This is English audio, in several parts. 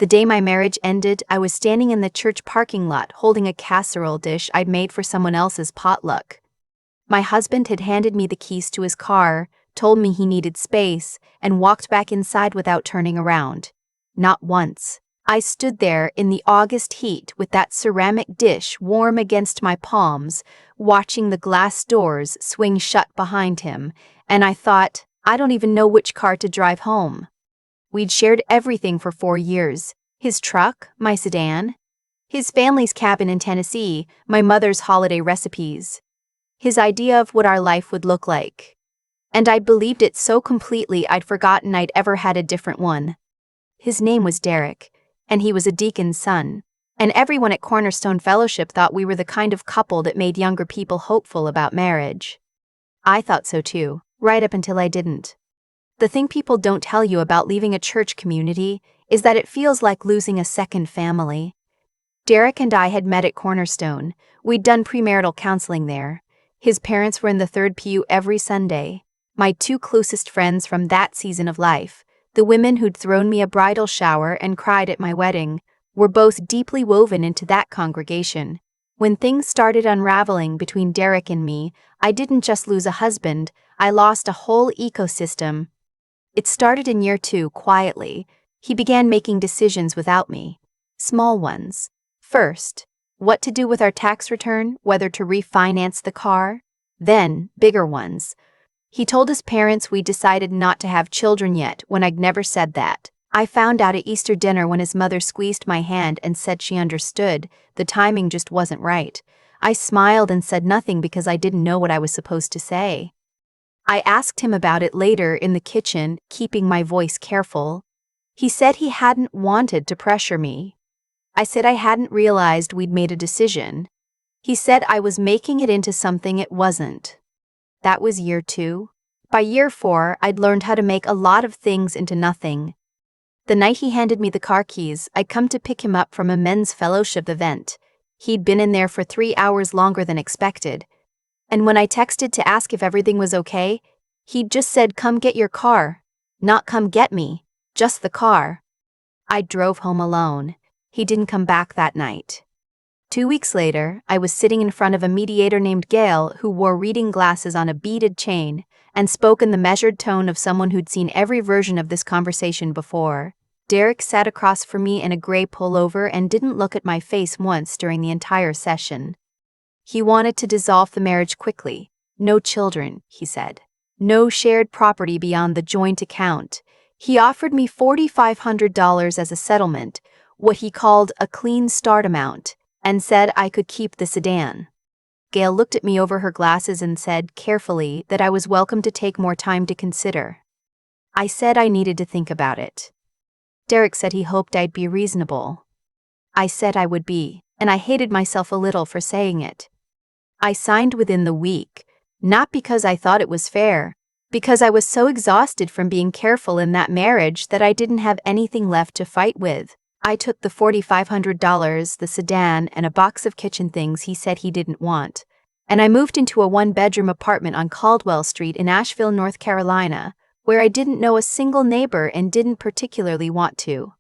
The day my marriage ended, I was standing in the church parking lot holding a casserole dish I'd made for someone else's potluck. My husband had handed me the keys to his car, told me he needed space, and walked back inside without turning around. Not once. I stood there in the August heat with that ceramic dish warm against my palms, watching the glass doors swing shut behind him, and I thought, I don't even know which car to drive home. We'd shared everything for 4 years. His truck, my sedan. His family's cabin in Tennessee, my mother's holiday recipes. His idea of what our life would look like. And I'd believed it so completely I'd forgotten I'd ever had a different one. His name was Derek, and he was a deacon's son, and everyone at Cornerstone Fellowship thought we were the kind of couple that made younger people hopeful about marriage. I thought so too, right up until I didn't. The thing people don't tell you about leaving a church community is that it feels like losing a second family. Derek and I had met at Cornerstone. We'd done premarital counseling there. His parents were in the third pew every Sunday. My 2 closest friends from that season of life, the women who'd thrown me a bridal shower and cried at my wedding, were both deeply woven into that congregation. When things started unraveling between Derek and me, I didn't just lose a husband, I lost a whole ecosystem. It started in year 2, quietly. He began making decisions without me. Small ones. First, what to do with our tax return, whether to refinance the car. Then, bigger ones. He told his parents we decided not to have children yet when I'd never said that. I found out at Easter dinner when his mother squeezed my hand and said she understood, the timing just wasn't right. I smiled and said nothing because I didn't know what I was supposed to say. I asked him about it later in the kitchen, keeping my voice careful. He said he hadn't wanted to pressure me. I said I hadn't realized we'd made a decision. He said I was making it into something it wasn't. That was year 2. By year 4, I'd learned how to make a lot of things into nothing. The night he handed me the car keys, I'd come to pick him up from a men's fellowship event. He'd been in there for 3 hours longer than expected. And when I texted to ask if everything was okay, he'd just said, "Come get your car." Not "come get me," just the car. I drove home alone. He didn't come back that night. 2 weeks later, I was sitting in front of a mediator named Gail who wore reading glasses on a beaded chain and spoke in the measured tone of someone who'd seen every version of this conversation before. Derek sat across from me in a gray pullover and didn't look at my face once during the entire session. He wanted to dissolve the marriage quickly. No children, he said. No shared property beyond the joint account. He offered me $4,500 as a settlement, what he called a clean start amount, and said I could keep the sedan. Gail looked at me over her glasses and said, carefully, that I was welcome to take more time to consider. I said I needed to think about it. Derek said he hoped I'd be reasonable. I said I would be, and I hated myself a little for saying it. I signed within the week, not because I thought it was fair, because I was so exhausted from being careful in that marriage that I didn't have anything left to fight with. I took the $4,500, the sedan, and a box of kitchen things he said he didn't want, and I moved into a 1-bedroom apartment on Caldwell Street in Asheville, North Carolina, where I didn't know a single neighbor and didn't particularly want to.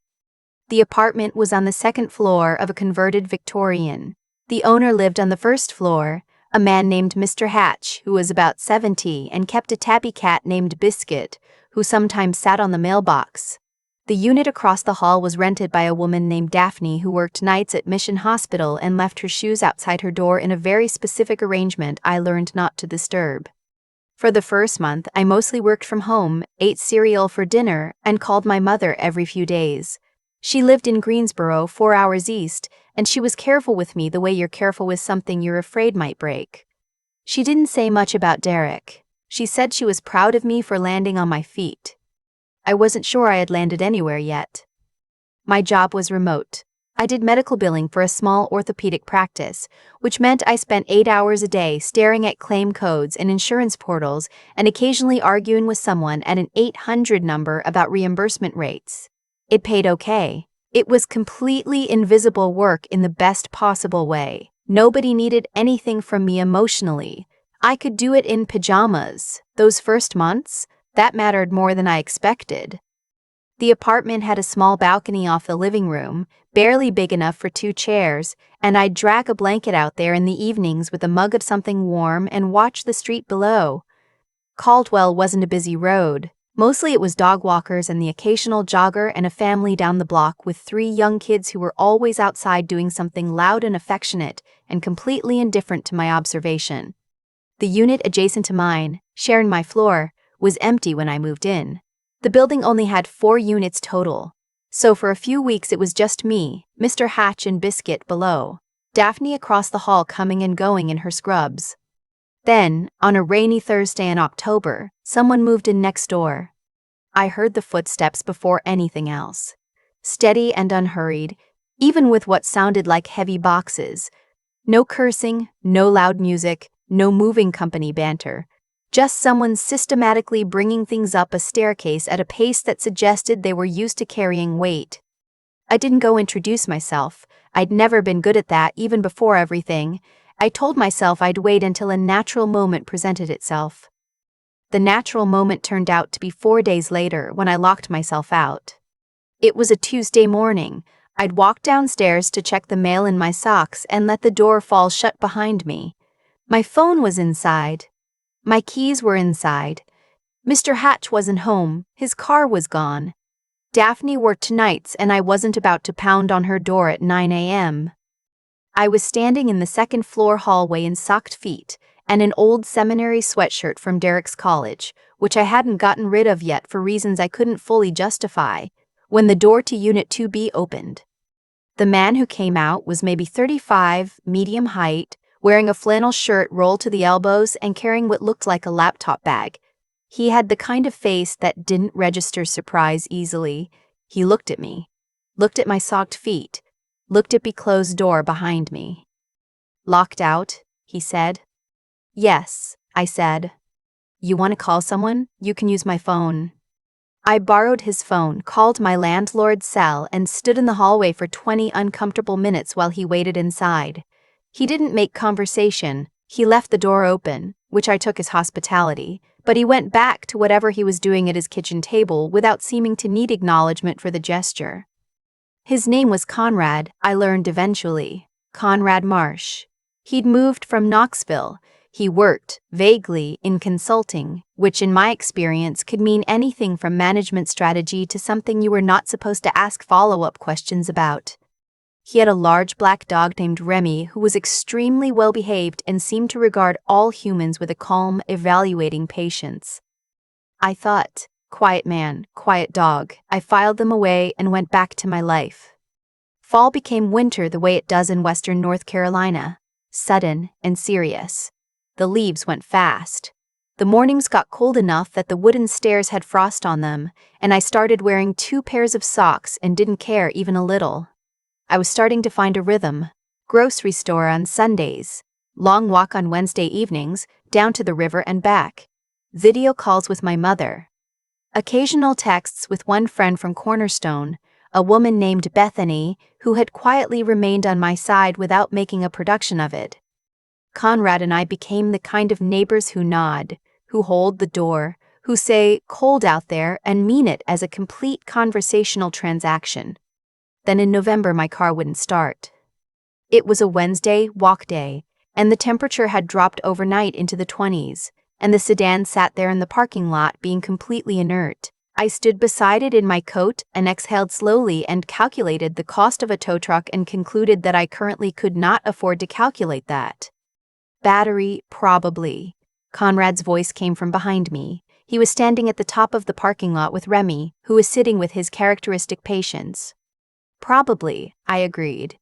The apartment was on the 2nd floor of a converted Victorian. The owner lived on the 1st floor, a man named Mr. Hatch, who was about 70 and kept a tabby cat named Biscuit, who sometimes sat on the mailbox. The unit across the hall was rented by a woman named Daphne who worked nights at Mission Hospital and left her shoes outside her door in a very specific arrangement I learned not to disturb. For the first month, I mostly worked from home, ate cereal for dinner, and called my mother every few days. She lived in Greensboro, 4 hours east, and she was careful with me the way you're careful with something you're afraid might break. She didn't say much about Derek. She said she was proud of me for landing on my feet. I wasn't sure I had landed anywhere yet. My job was remote. I did medical billing for a small orthopedic practice, which meant I spent 8 hours a day staring at claim codes and insurance portals and occasionally arguing with someone at an 800 number about reimbursement rates. It paid okay. It was completely invisible work in the best possible way. Nobody needed anything from me emotionally. I could do it in pajamas. Those first months, that mattered more than I expected. The apartment had a small balcony off the living room, barely big enough for 2 chairs, and I'd drag a blanket out there in the evenings with a mug of something warm and watch the street below. Caldwell wasn't a busy road. Mostly it was dog walkers and the occasional jogger and a family down the block with 3 young kids who were always outside doing something loud and affectionate and completely indifferent to my observation. The unit adjacent to mine, sharing my floor, was empty when I moved in. The building only had 4 units total. So for a few weeks it was just me, Mr. Hatch and Biscuit below, Daphne across the hall coming and going in her scrubs. Then, on a rainy Thursday in October, someone moved in next door. I heard the footsteps before anything else. Steady and unhurried, even with what sounded like heavy boxes. No cursing, no loud music, no moving company banter. Just someone systematically bringing things up a staircase at a pace that suggested they were used to carrying weight. I didn't go introduce myself. I'd never been good at that even before everything. I told myself I'd wait until a natural moment presented itself. The natural moment turned out to be 4 days later when I locked myself out. It was a Tuesday morning. I'd walked downstairs to check the mail in my socks and let the door fall shut behind me. My phone was inside. My keys were inside. Mr. Hatch wasn't home. His car was gone. Daphne worked nights and I wasn't about to pound on her door at 9 a.m. I was standing in the second-floor hallway in socked feet and an old seminary sweatshirt from Derek's college, which I hadn't gotten rid of yet for reasons I couldn't fully justify, when the door to Unit 2B opened. The man who came out was maybe 35, medium height, wearing a flannel shirt rolled to the elbows and carrying what looked like a laptop bag. He had the kind of face that didn't register surprise easily. He looked at me, looked at my socked feet, looked at the closed door behind me. "Locked out?" he said. "Yes," I said. "You want to call someone? You can use my phone." I borrowed his phone, called my landlord's cell, and stood in the hallway for 20 uncomfortable minutes while he waited inside. He didn't make conversation. He left the door open, which I took as hospitality, but he went back to whatever he was doing at his kitchen table without seeming to need acknowledgement for the gesture. His name was Conrad, I learned eventually. Conrad Marsh. He'd moved from Knoxville. He worked, vaguely, in consulting, which in my experience could mean anything from management strategy to something you were not supposed to ask follow-up questions about. He had a large black dog named Remy who was extremely well-behaved and seemed to regard all humans with a calm, evaluating patience. I thought, quiet man, quiet dog. I filed them away and went back to my life. Fall became winter the way it does in western North Carolina. Sudden and serious. The leaves went fast. The mornings got cold enough that the wooden stairs had frost on them, and I started wearing 2 pairs of socks and didn't care even a little. I was starting to find a rhythm. Grocery store on Sundays. Long walk on Wednesday evenings, down to the river and back. Video calls with my mother. Occasional texts with one friend from Cornerstone, a woman named Bethany, who had quietly remained on my side without making a production of it. Conrad and I became the kind of neighbors who nod, who hold the door, who say, "Cold out there," and mean it as a complete conversational transaction. Then in November my car wouldn't start. It was a Wednesday walk day, and the temperature had dropped overnight into the 20s, and the sedan sat there in the parking lot being completely inert. I stood beside it in my coat and exhaled slowly and calculated the cost of a tow truck and concluded that I currently could not afford to calculate that. Battery, probably. Conrad's voice came from behind me. He was standing at the top of the parking lot with Remy, who was sitting with his characteristic patience. Probably, I agreed.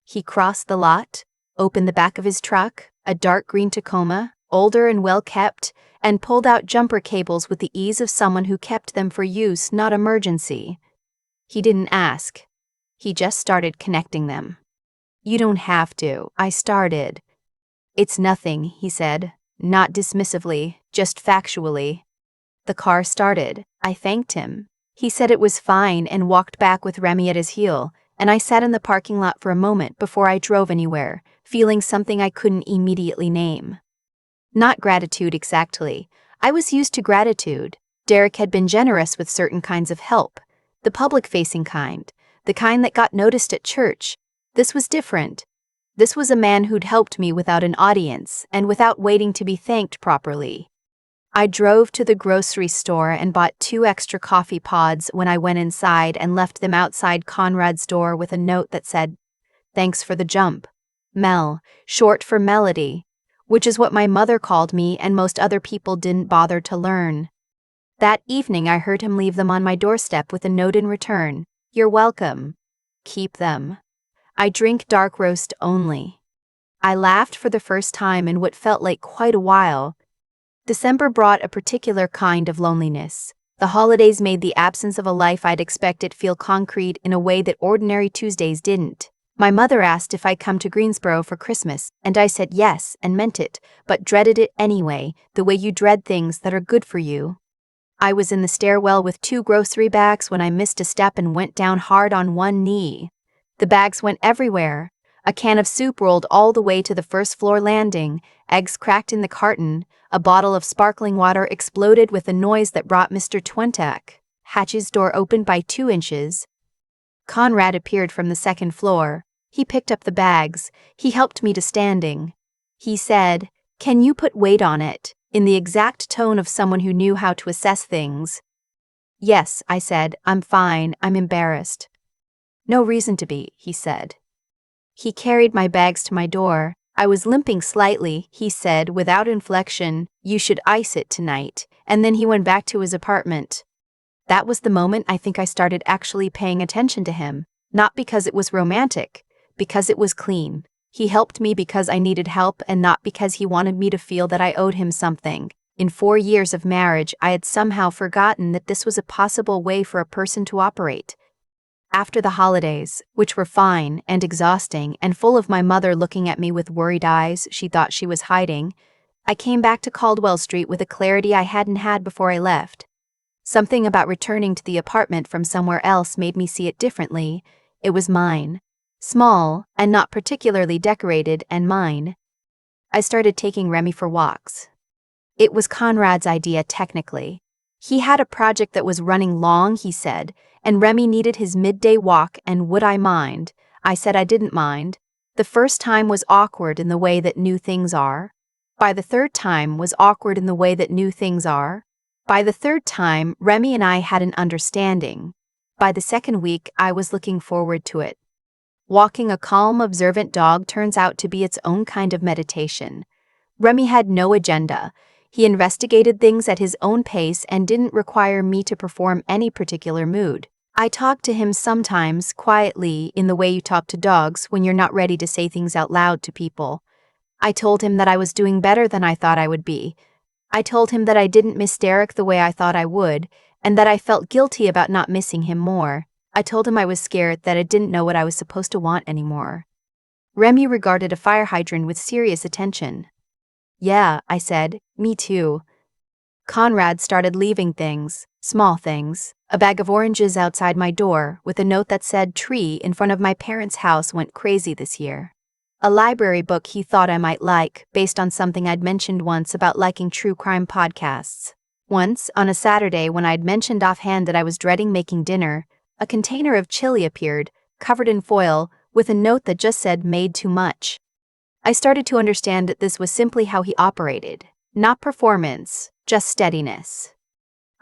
He crossed the lot, opened the back of his truck, a dark green Tacoma, older and well-kept, and pulled out jumper cables with the ease of someone who kept them for use, not emergency. He didn't ask. He just started connecting them. "You don't have to," I started. "It's nothing," he said, not dismissively, just factually. The car started. I thanked him. He said it was fine and walked back with Remy at his heel, and I sat in the parking lot for a moment before I drove anywhere, feeling something I couldn't immediately name. Not gratitude exactly. I was used to gratitude. Derek had been generous with certain kinds of help. The public-facing kind. The kind that got noticed at church. This was different. This was a man who'd helped me without an audience and without waiting to be thanked properly. I drove to the grocery store and bought 2 extra coffee pods when I went inside and left them outside Conrad's door with a note that said, "Thanks for the jump. Mel," short for Melody, which is what my mother called me and most other people didn't bother to learn. That evening I heard him leave them on my doorstep with a note in return. "You're welcome. Keep them. I drink dark roast only." I laughed for the first time in what felt like quite a while. December brought a particular kind of loneliness. The holidays made the absence of a life I'd expected feel concrete in a way that ordinary Tuesdays didn't. My mother asked if I'd come to Greensboro for Christmas, and I said yes and meant it, but dreaded it anyway, the way you dread things that are good for you. I was in the stairwell with 2 grocery bags when I missed a step and went down hard on one knee. The bags went everywhere. A can of soup rolled all the way to the first-floor landing, eggs cracked in the carton, a bottle of sparkling water exploded with a noise that brought Mr. Twentak. Hatch's door opened by 2 inches. Conrad appeared from the second floor. He picked up the bags. He helped me to standing. He said, "Can you put weight on it?" in the exact tone of someone who knew how to assess things. "Yes," I said, "I'm fine, I'm embarrassed." "No reason to be," he said. He carried my bags to my door. I was limping slightly, he said without inflection, "You should ice it tonight," and then he went back to his apartment. That was the moment I think I started actually paying attention to him, not because it was romantic, because it was clean. He helped me because I needed help and not because he wanted me to feel that I owed him something. In 4 years of marriage, I had somehow forgotten that this was a possible way for a person to operate. After the holidays, which were fine and exhausting and full of my mother looking at me with worried eyes she thought she was hiding, I came back to Caldwell Street with a clarity I hadn't had before I left. Something about returning to the apartment from somewhere else made me see it differently. It was mine. Small, and not particularly decorated, and mine. I started taking Remy for walks. It was Conrad's idea technically. He had a project that was running long, he said, and Remy needed his midday walk, and would I mind? I said I didn't mind. The first time was awkward in the way that new things are. By the third time was awkward in the way that new things are. By the third time, Remy and I had an understanding. By the second week, I was looking forward to it. Walking a calm, observant dog turns out to be its own kind of meditation. Remy had no agenda. He investigated things at his own pace and didn't require me to perform any particular mood. I talked to him sometimes, quietly, in the way you talk to dogs when you're not ready to say things out loud to people. I told him that I was doing better than I thought I would be. I told him that I didn't miss Derek the way I thought I would, and that I felt guilty about not missing him more. I told him I was scared that I didn't know what I was supposed to want anymore. Remy regarded a fire hydrant with serious attention. "Yeah," I said, "me too." Conrad started leaving things, small things. A bag of oranges outside my door with a note that said tree in front of my parents' house went crazy this year. A library book he thought I might like, based on something I'd mentioned once about liking true crime podcasts. Once, on a Saturday when I'd mentioned offhand that I was dreading making dinner, a container of chili appeared, covered in foil, with a note that just said made too much. I started to understand that this was simply how he operated. Not performance, just steadiness.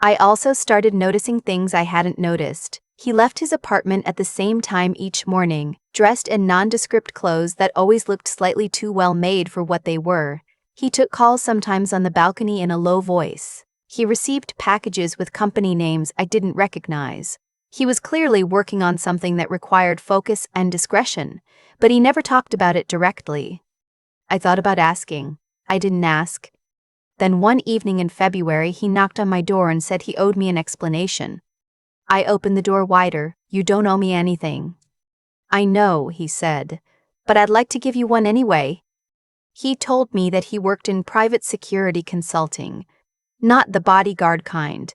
I also started noticing things I hadn't noticed. He left his apartment at the same time each morning, dressed in nondescript clothes that always looked slightly too well made for what they were. He took calls sometimes on the balcony in a low voice. He received packages with company names I didn't recognize. He was clearly working on something that required focus and discretion, but he never talked about it directly. I thought about asking. I didn't ask. Then one evening in February he knocked on my door and said he owed me an explanation. I opened the door wider. "You don't owe me anything." "I know," he said, "but I'd like to give you one anyway." He told me that he worked in private security consulting, not the bodyguard kind,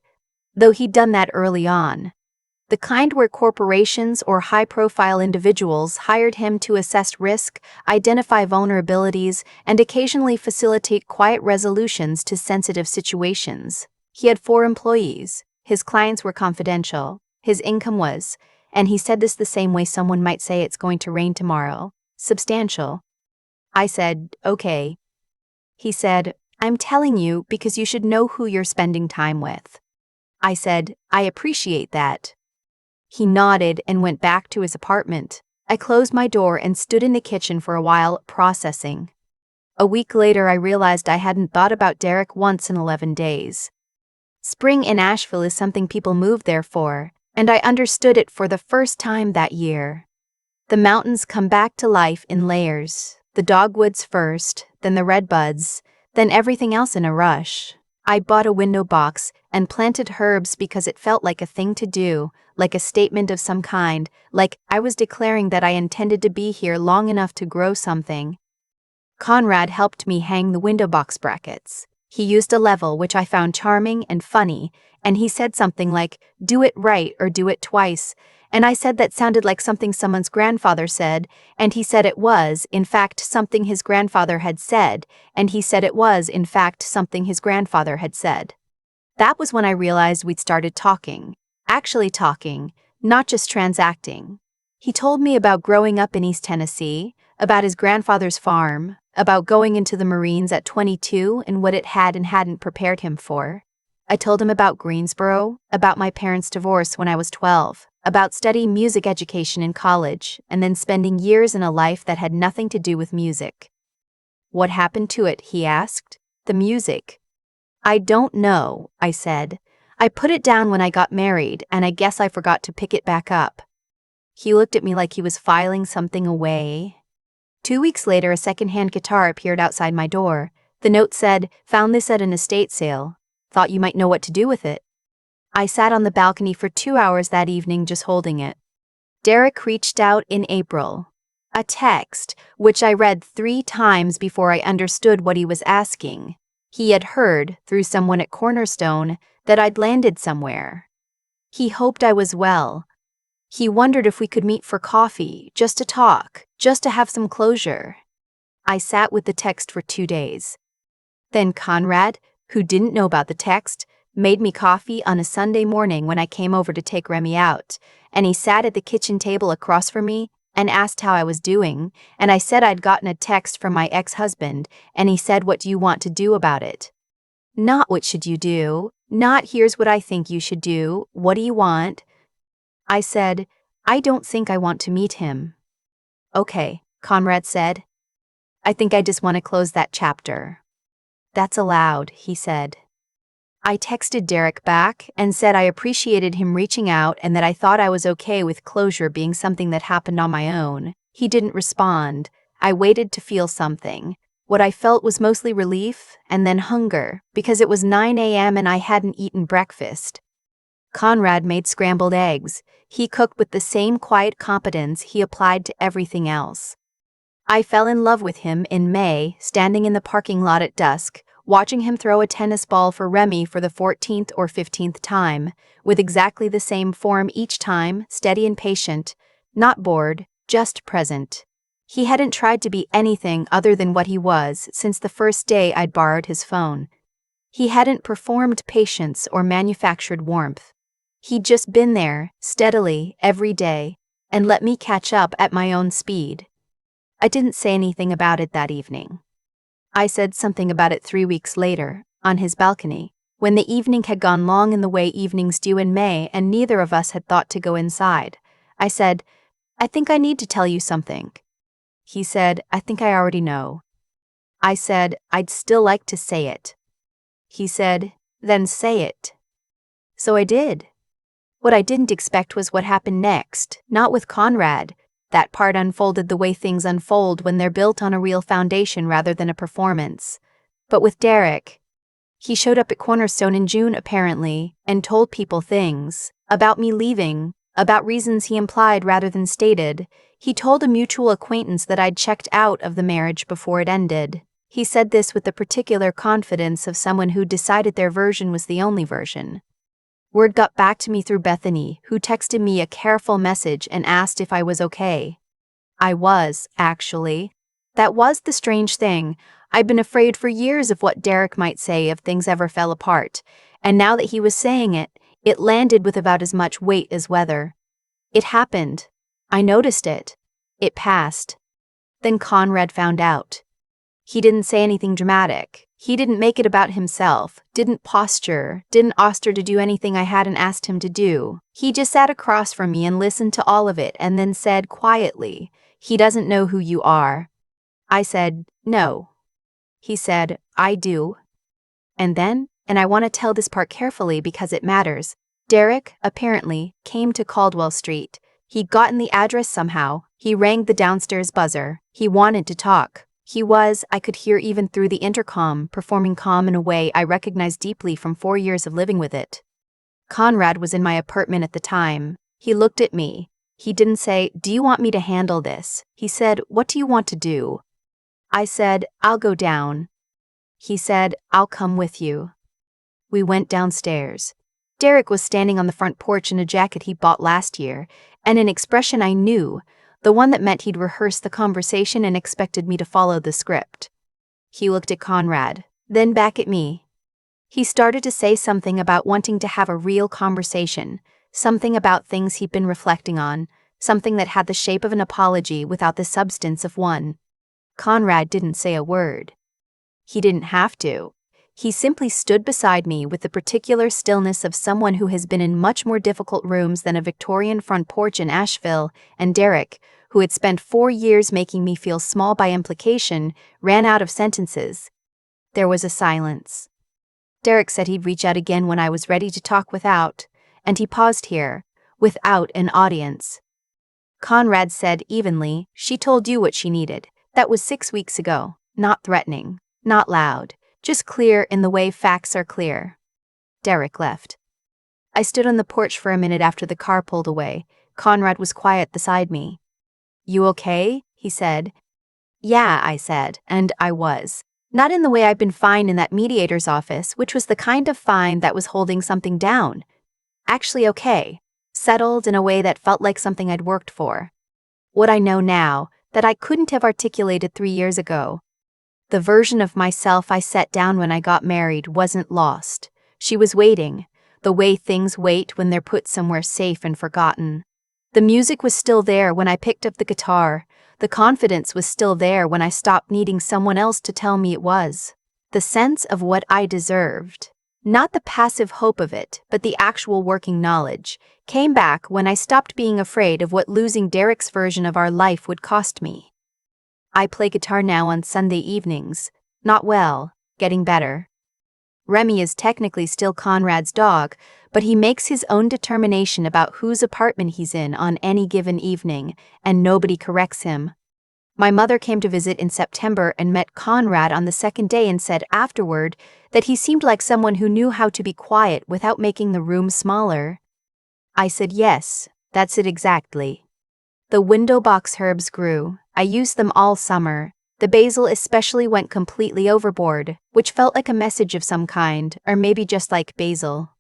though he'd done that early on. The kind where corporations or high-profile individuals hired him to assess risk, identify vulnerabilities, and occasionally facilitate quiet resolutions to sensitive situations. He had 4 employees. His clients were confidential. his income was, and he said this the same way someone might say it's going to rain tomorrow. Substantial. I said, okay. He said, I'm telling you because you should know who you're spending time with. I said, I appreciate that. He nodded and went back to his apartment. I closed my door and stood in the kitchen for a while, processing. A week later, I realized I hadn't thought about Derek once in 11 days. Spring in Asheville is something people move there for, and I understood it for the first time that year. The mountains come back to life in layers, the dogwoods first, then the redbuds, then everything else in a rush. I bought a window box and planted herbs because it felt like a thing to do, like a statement of some kind, like I was declaring that I intended to be here long enough to grow something. Conrad helped me hang the window box brackets. He used a level which I found charming and funny, and he said something like, do it right or do it twice, and I said that sounded like something someone's grandfather said, and he said it was, in fact, something his grandfather had said, and he said it was, in fact, something his grandfather had said. That was when I realized we'd started talking. Actually talking, not just transacting. He told me about growing up in East Tennessee, about his grandfather's farm, about going into the Marines at 22 and what it had and hadn't prepared him for. I told him about Greensboro, about my parents' divorce when I was 12, about studying music education in college, and then spending years in a life that had nothing to do with music. What happened to it, he asked. The music. I don't know, I said. I put it down when I got married, and I guess I forgot to pick it back up. He looked at me like he was filing something away. 2 weeks later, a second-hand guitar appeared outside my door. The note said, found this at an estate sale. Thought you might know what to do with it. I sat on the balcony for 2 hours that evening just holding it. Derek reached out in April. A text, which I read 3 times before I understood what he was asking. He had heard, through someone at Cornerstone, that I'd landed somewhere. He hoped I was well. He wondered if we could meet for coffee, just to talk, just to have some closure. I sat with the text for 2 days. Then Conrad, who didn't know about the text, made me coffee on a Sunday morning when I came over to take Remy out, and he sat at the kitchen table across from me and asked how I was doing, and I said I'd gotten a text from my ex-husband, and he said, what do you want to do about it? Not what should you do, not here's what I think you should do, what do you want? I said, I don't think I want to meet him. Okay, Conrad said. I think I just want to close that chapter. That's allowed, he said. I texted Derek back and said I appreciated him reaching out and that I thought I was okay with closure being something that happened on my own. He didn't respond. I waited to feel something. What I felt was mostly relief and then hunger, because it was 9 a.m. and I hadn't eaten breakfast. Conrad made scrambled eggs. He cooked with the same quiet competence he applied to everything else. I fell in love with him in May, standing in the parking lot at dusk, watching him throw a tennis ball for Remy for the 14th or 15th time, with exactly the same form each time, steady and patient, not bored, just present. He hadn't tried to be anything other than what he was since the first day I'd borrowed his phone. He hadn't performed patience or manufactured warmth. He'd just been there, steadily, every day, and let me catch up at my own speed. I didn't say anything about it that evening. I said something about it 3 weeks later, on his balcony, when the evening had gone long in the way evenings do in May and neither of us had thought to go inside. I said, I think I need to tell you something. He said, I think I already know. I said, I'd still like to say it. He said, then say it. So I did. What I didn't expect was what happened next, not with Conrad. That part unfolded the way things unfold when they're built on a real foundation rather than a performance. But with Derek, he showed up at Cornerstone in June apparently, and told people things, about me leaving, about reasons he implied rather than stated. He told a mutual acquaintance that I'd checked out of the marriage before it ended. He said this with the particular confidence of someone who decided their version was the only version. Word got back to me through Bethany, who texted me a careful message and asked if I was okay. I was, actually. That was the strange thing. I'd been afraid for years of what Derek might say if things ever fell apart, and now that he was saying it, It landed with about as much weight as weather. It happened. I noticed it. It passed. Then Conrad found out. He didn't say anything dramatic. He didn't make it about himself, didn't posture, didn't oster to do anything I hadn't asked him to do. He just sat across from me and listened to all of it and then said quietly, "He doesn't know who you are." I said, "No." He said, "I do." And then, and I want to tell this part carefully because it matters, Derek, apparently, came to Caldwell Street. He'd gotten the address somehow. He rang the downstairs buzzer. He wanted to talk. He was, I could hear even through the intercom, performing calm in a way I recognized deeply from 4 years of living with it. Conrad was in my apartment at the time. He looked at me. He didn't say, "Do you want me to handle this?" He said, "What do you want to do?" I said, "I'll go down." He said, "I'll come with you." We went downstairs. Derek was standing on the front porch in a jacket he bought last year, and an expression I knew, the one that meant he'd rehearsed the conversation and expected me to follow the script. He looked at Conrad, then back at me. He started to say something about wanting to have a real conversation, something about things he'd been reflecting on, something that had the shape of an apology without the substance of one. Conrad didn't say a word. He didn't have to. He simply stood beside me with the particular stillness of someone who has been in much more difficult rooms than a Victorian front porch in Asheville, and Derek, who had spent 4 years making me feel small by implication, ran out of sentences. There was a silence. Derek said he'd reach out again when I was ready to talk without, and he paused here, without an audience. Conrad said evenly, "She told you what she needed. That was 6 weeks ago. Not threatening, not loud. Just clear in the way facts are clear." Derek left. I stood on the porch for a minute after the car pulled away. Conrad was quiet beside me. "You okay?" he said. "Yeah," I said, and I was. Not in the way I'd been fine in that mediator's office, which was the kind of fine that was holding something down. Actually okay. Settled in a way that felt like something I'd worked for. What I know now, that I couldn't have articulated 3 years ago. The version of myself I set down when I got married wasn't lost. She was waiting, the way things wait when they're put somewhere safe and forgotten. The music was still there when I picked up the guitar. The confidence was still there when I stopped needing someone else to tell me it was. The sense of what I deserved, not the passive hope of it, but the actual working knowledge, came back when I stopped being afraid of what losing Derek's version of our life would cost me. I play guitar now on Sunday evenings. Not well, getting better. Remy is technically still Conrad's dog, but he makes his own determination about whose apartment he's in on any given evening, and nobody corrects him. My mother came to visit in September and met Conrad on the second day and said afterward that he seemed like someone who knew how to be quiet without making the room smaller. I said yes, that's it exactly. The window box herbs grew. I used them all summer. The basil especially went completely overboard, which felt like a message of some kind, or maybe just like basil.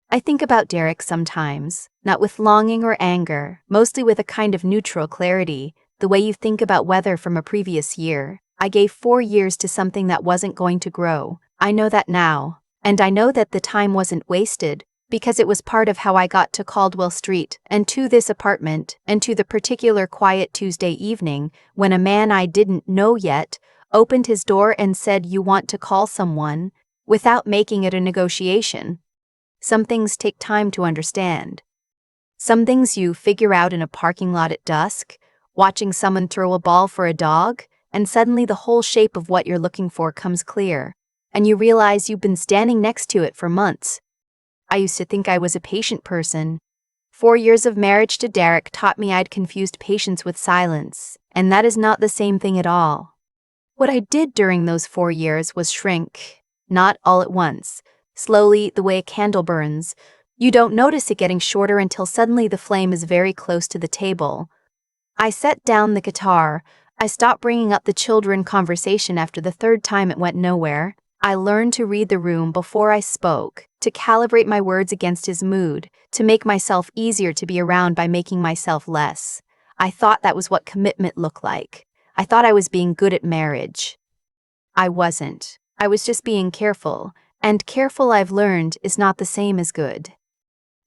I think about Derek sometimes, not with longing or anger, mostly with a kind of neutral clarity, the way you think about weather from a previous year. I gave 4 years to something that wasn't going to grow. I know that now, and I know that the time wasn't wasted, because it was part of how I got to Caldwell Street, and to this apartment, and to the particular quiet Tuesday evening when a man I didn't know yet opened his door and said, "You want to call someone," without making it a negotiation. Some things take time to understand. Some things you figure out in a parking lot at dusk, watching someone throw a ball for a dog, and suddenly the whole shape of what you're looking for comes clear, and you realize you've been standing next to it for months. I used to think I was a patient person. 4 years of marriage to Derek taught me I'd confused patience with silence, and that is not the same thing at all. What I did during those 4 years was shrink, not all at once, slowly the way a candle burns. You don't notice it getting shorter until suddenly the flame is very close to the table. I set down the guitar. I stopped bringing up the children conversation after the 3rd time it went nowhere. I learned to read the room before I spoke, to calibrate my words against his mood, to make myself easier to be around by making myself less. I thought that was what commitment looked like. I thought I was being good at marriage. I wasn't. I was just being careful, and careful, I've learned, is not the same as good.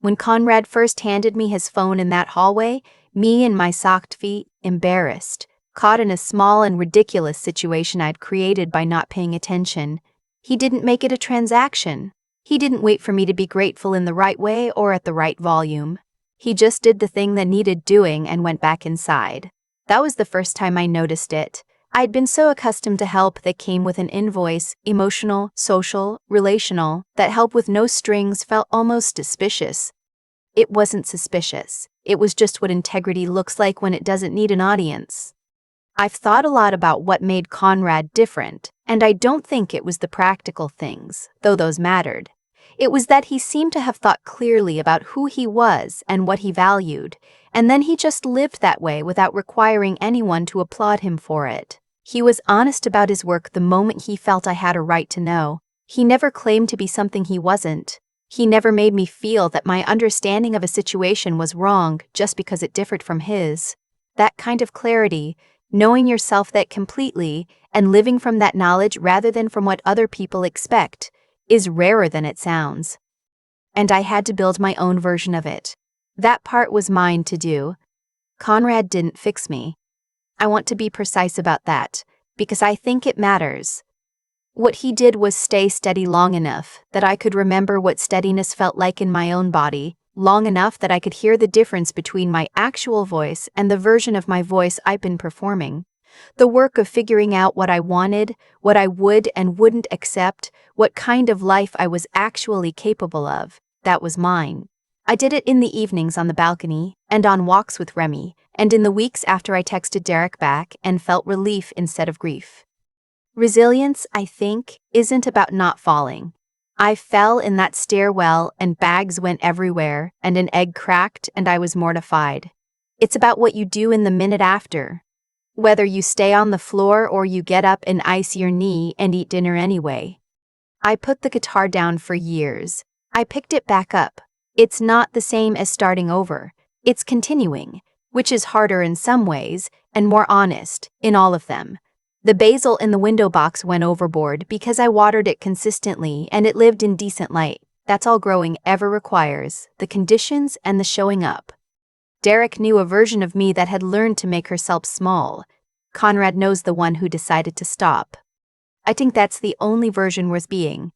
When Conrad first handed me his phone in that hallway, me and my socked feet, embarrassed, caught in a small and ridiculous situation I'd created by not paying attention. He didn't make it a transaction. He didn't wait for me to be grateful in the right way or at the right volume. He just did the thing that needed doing and went back inside. That was the first time I noticed it. I'd been so accustomed to help that came with an invoice, emotional, social, relational, that help with no strings felt almost suspicious. It wasn't suspicious. It was just what integrity looks like when it doesn't need an audience. I've thought a lot about what made Conrad different, and I don't think it was the practical things, though those mattered. It was that he seemed to have thought clearly about who he was and what he valued, and then he just lived that way without requiring anyone to applaud him for it. He was honest about his work the moment he felt I had a right to know. He never claimed to be something he wasn't. He never made me feel that my understanding of a situation was wrong just because it differed from his. That kind of clarity, knowing yourself that completely, and living from that knowledge rather than from what other people expect, is rarer than it sounds. And I had to build my own version of it. That part was mine to do. Conrad didn't fix me. I want to be precise about that, because I think it matters. What he did was stay steady long enough that I could remember what steadiness felt like in my own body, long enough that I could hear the difference between my actual voice and the version of my voice I've been performing. The work of figuring out what I wanted, what I would and wouldn't accept, what kind of life I was actually capable of, that was mine. I did it in the evenings on the balcony, and on walks with Remy, and in the weeks after I texted Derek back and felt relief instead of grief. Resilience, I think, isn't about not falling. I fell in that stairwell and bags went everywhere, and an egg cracked and I was mortified. It's about what you do in the minute after. Whether you stay on the floor or you get up and ice your knee and eat dinner anyway. I put the guitar down for years. I picked it back up. It's not the same as starting over. It's continuing, which is harder in some ways and more honest in all of them. The basil in the window box went overboard because I watered it consistently and it lived in decent light. That's all growing ever requires, the conditions and the showing up. Derek knew a version of me that had learned to make herself small. Conrad knows the one who decided to stop. I think that's the only version worth being.